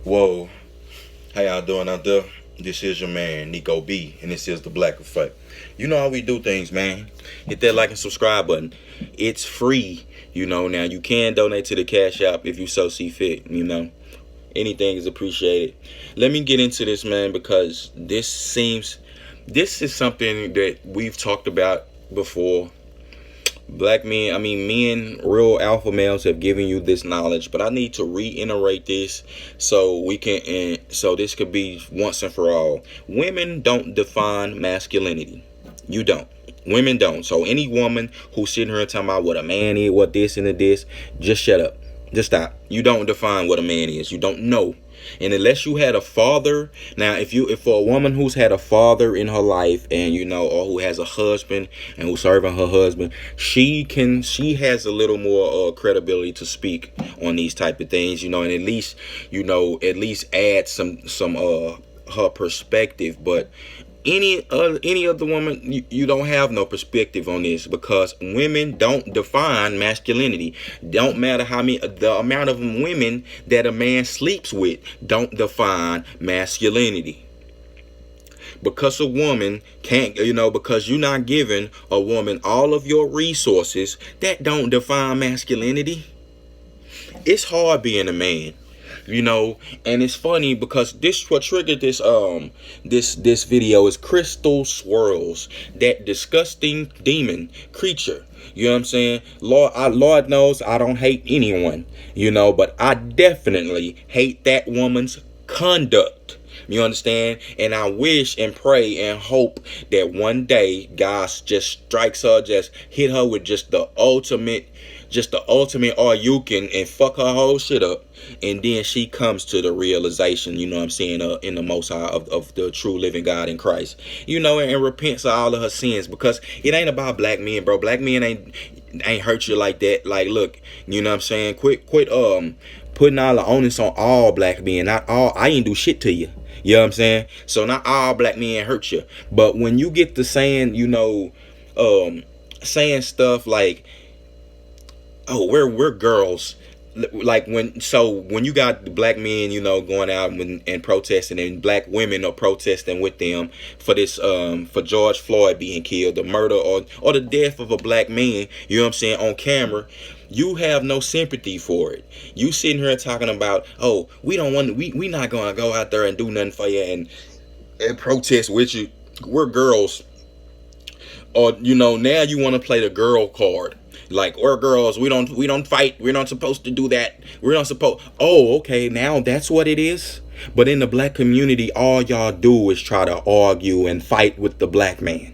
Whoa, how y'all doing out there? This is your man, Nico B, and this is the Black Effect. You know how we do things, man. Hit that like and subscribe button. It's free, now you can donate to the Cash App if you so see fit. Anything is appreciated. Let me get into this, man, because this is something that we've talked about before. Black men, men, real alpha males have given you this knowledge, but I need to reiterate this so we can, so this could be once and for all. Women don't define masculinity. You don't. Women don't. So any woman who's sitting here talking about what a man is, what this and this, just shut up. Just stop. You don't define what a man is. You don't know. And unless you had a father, now if for a woman who's had a father in her life and or who has a husband and who's serving her husband, she has a little more credibility to speak on these type of things, and at least add some her perspective. But any other woman, you don't have no perspective on this, because women don't define masculinity. Don't matter how many, the amount of women that a man sleeps with don't define masculinity. Because a woman can't, because you're not giving a woman all of your resources, that don't define masculinity. It's hard being a man. And it's funny because what triggered this video is crystal swirls, that disgusting demon creature. You know what I'm saying? Lord knows I don't hate anyone, but I definitely hate that woman's conduct. You understand? And I wish and pray and hope that one day God just strikes her, just hit her with just the ultimate all you can, and fuck her whole shit up, and then she comes to the realization, in the Most High of the true living God in Christ, and repents of all of her sins, because it ain't about black men, bro. Black men ain't hurt you like that. Like, look, quit putting all the onus on all black men. Not all. I ain't do shit to you. You know what I'm saying? So not all black men hurt you, but when you get to saying, saying stuff like, oh, we're girls, like when you got the black men, going out and protesting, and black women are protesting with them for this, for George Floyd being killed, the murder or the death of a black man, on camera, you have no sympathy for it. You sitting here talking about, oh, we not gonna go out there and do nothing for you and protest with you. We're girls. Or now you want to play the girl card, like, we're girls, we don't fight, we're not supposed to do that, we're not supposed. Oh, okay, now that's what it is. But in the black community, all y'all do is try to argue and fight with the black man.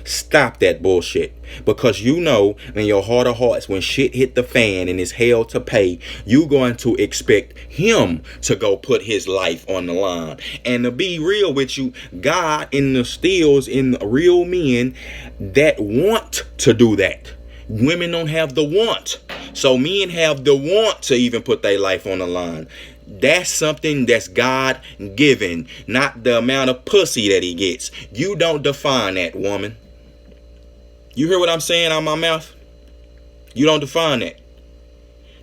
Stop that bullshit, because in your heart of hearts, when shit hit the fan and it's hell to pay, you going to expect him to go put his life on the line. And to be real with you, God instills in real men that want to do that. Women don't have the want, so men have the want to even put their life on the line. That's something that's God given, not the amount of pussy that he gets. You don't define that, woman. You hear what I'm saying out my mouth? You don't define that.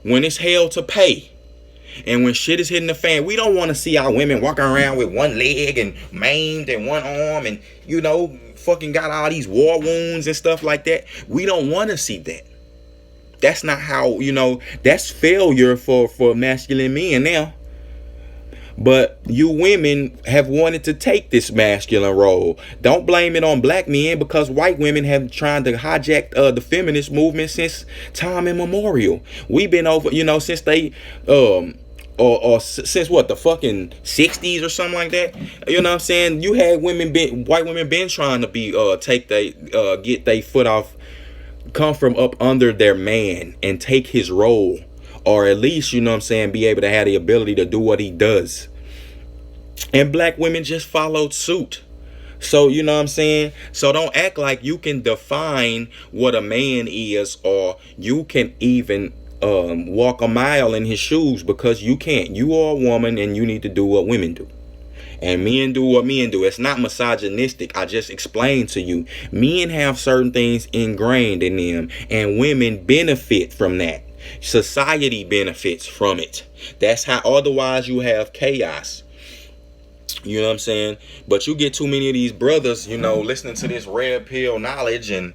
When it's hell to pay, and when shit is hitting the fan, we don't want to see our women walking around with one leg and maimed and one arm and, fucking got all these war wounds and stuff like that. We don't want to see that. That's not how, that's failure for masculine men now. But you women have wanted to take this masculine role. Don't blame it on black men, because white women have tried to hijack the feminist movement since time immemorial. We've been over, since they or since what, the fucking 60s or something like that. You know what I'm saying? You had white women been trying to be get their foot off, come from up under their man and take his role, or at least, be able to have the ability to do what he does. And black women just followed suit. So, so don't act like you can define what a man is, or you can even walk a mile in his shoes, because you can't. You are a woman and you need to do what women do. And men do what men do. It's not misogynistic. I just explained to you. Men have certain things ingrained in them, and women benefit from that. Society benefits from it. That's how, otherwise you have chaos. You know what I'm saying? But you get too many of these brothers, listening to this red pill knowledge, and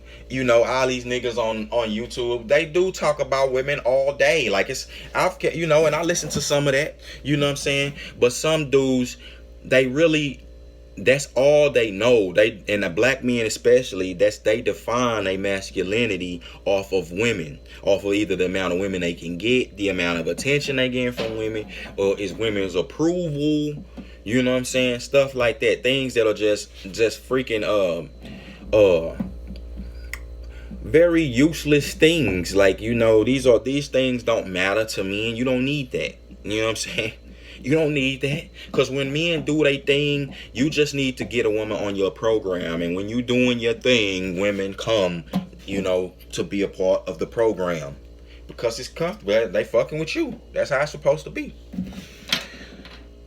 all these niggas on YouTube. They do talk about women all day. Like, and I listen to some of that. You know what I'm saying? But some dudes, they really, that's all they know. And the black men especially, they define their masculinity off of women, off of either the amount of women they can get, the amount of attention they get from women, or is women's approval. You know what I'm saying? Stuff like that. Things that are just freaking very useless things. Like, these things don't matter to men. You don't need that. You know what I'm saying? You don't need that. Because when men do their thing, you just need to get a woman on your program. And when you doing your thing, women come, to be a part of the program. Because it's comfortable. They fucking with you. That's how it's supposed to be.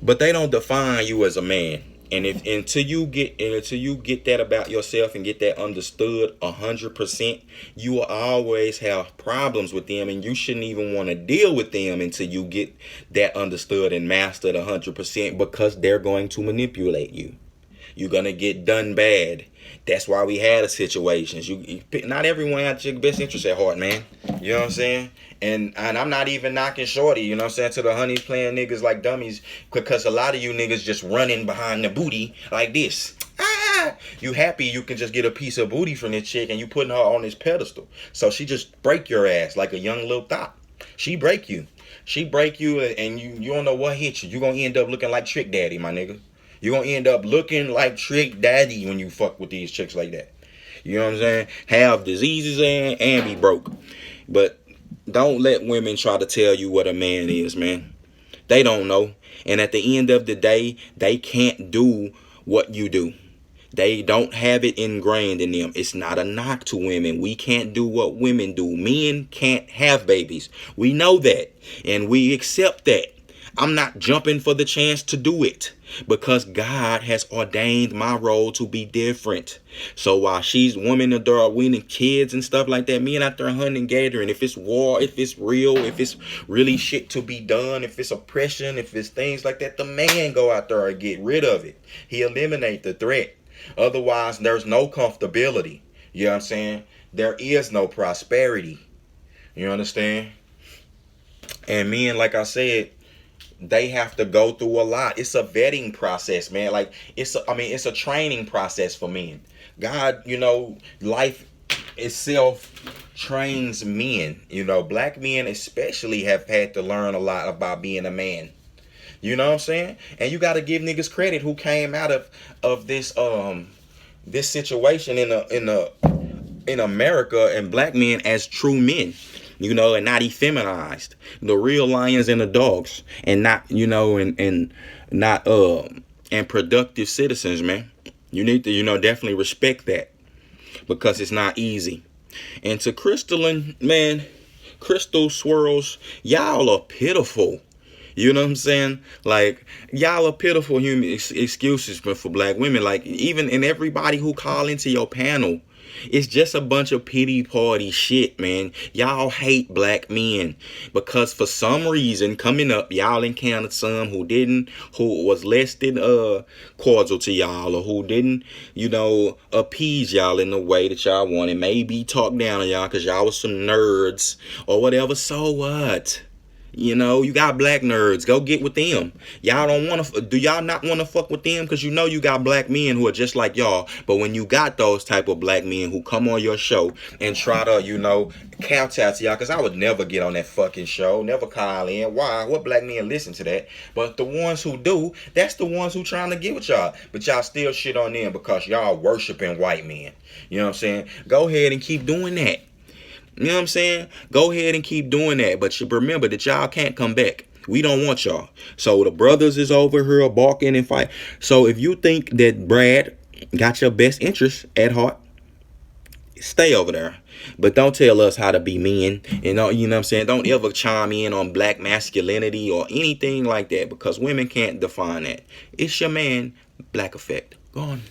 But they don't define you as a man. And until you get that about yourself and get that understood 100%, you will always have problems with them, and you shouldn't even want to deal with them until you get that understood and mastered 100%, because they're going to manipulate you. You're gonna get done bad. That's why we had the situations. Not everyone has your best interest at heart, man. You know what I'm saying? And I'm not even knocking Shorty, you know what I'm saying, to the honeys playing niggas like dummies, because a lot of you niggas just running behind the booty like this. You happy you can just get a piece of booty from this chick, and you putting her on this pedestal. So she just break your ass like a young little thot. She break you, and you don't know what hit you. You gonna end up looking like Trick Daddy, my nigga. You're going to end up looking like Trick Daddy when you fuck with these chicks like that. You know what I'm saying? Have diseases and be broke. But don't let women try to tell you what a man is, man. They don't know. And at the end of the day, they can't do what you do. They don't have it ingrained in them. It's not a knock to women. We can't do what women do. Men can't have babies. We know that. And we accept that. I'm not jumping for the chance to do it, because God has ordained my role to be different. So while she's women are winning kids and stuff like that, men out there hunting and gathering. If it's war, if it's real, if it's really shit to be done, if it's oppression, if it's things like that, the man go out there and get rid of it. He eliminate the threat. Otherwise, there's no comfortability. You know what I'm saying? There is no prosperity. You understand? And men, like I said, they have to go through a lot. It's a vetting process, man. Like, it's a training process for men. God, life itself trains men. Black men especially have had to learn a lot about being a man. You know what I'm saying? And you got to give niggas credit who came out of this situation in America, and black men as true men. And not effeminized. The real lions and the dogs, and not, and not and productive citizens, man. You need to, definitely respect that, because it's not easy. And to Crystalline, man, Crystal Swirls, y'all are pitiful. You know what I'm saying? Like, y'all are pitiful human excuses for black women. Like, even and everybody who call into your panel, it's just a bunch of pity party shit, man. Y'all hate black men because for some reason coming up, y'all encountered some who was less than cordial to y'all, or who didn't, appease y'all in the way that y'all wanted. Maybe talk down on y'all because y'all was some nerds or whatever. So what? You got black nerds. Go get with them. Y'all don't want to. Do y'all not want to fuck with them? Because you got black men who are just like y'all. But when you got those type of black men who come on your show and try to, kowtow to y'all, because I would never get on that fucking show. Never call in. Why? What black men listen to that? But the ones who do, that's the ones who trying to get with y'all. But y'all still shit on them because y'all worshiping white men. You know what I'm saying? Go ahead and keep doing that. You know what I'm saying? Go ahead and keep doing that. But you remember that y'all can't come back. We don't want y'all. So the brothers is over here barking and fight. So if you think that Brad got your best interest at heart, stay over there. But don't tell us how to be men. You know what I'm saying? Don't ever chime in on black masculinity or anything like that, because women can't define that. It's your man, Black Effect. Go on.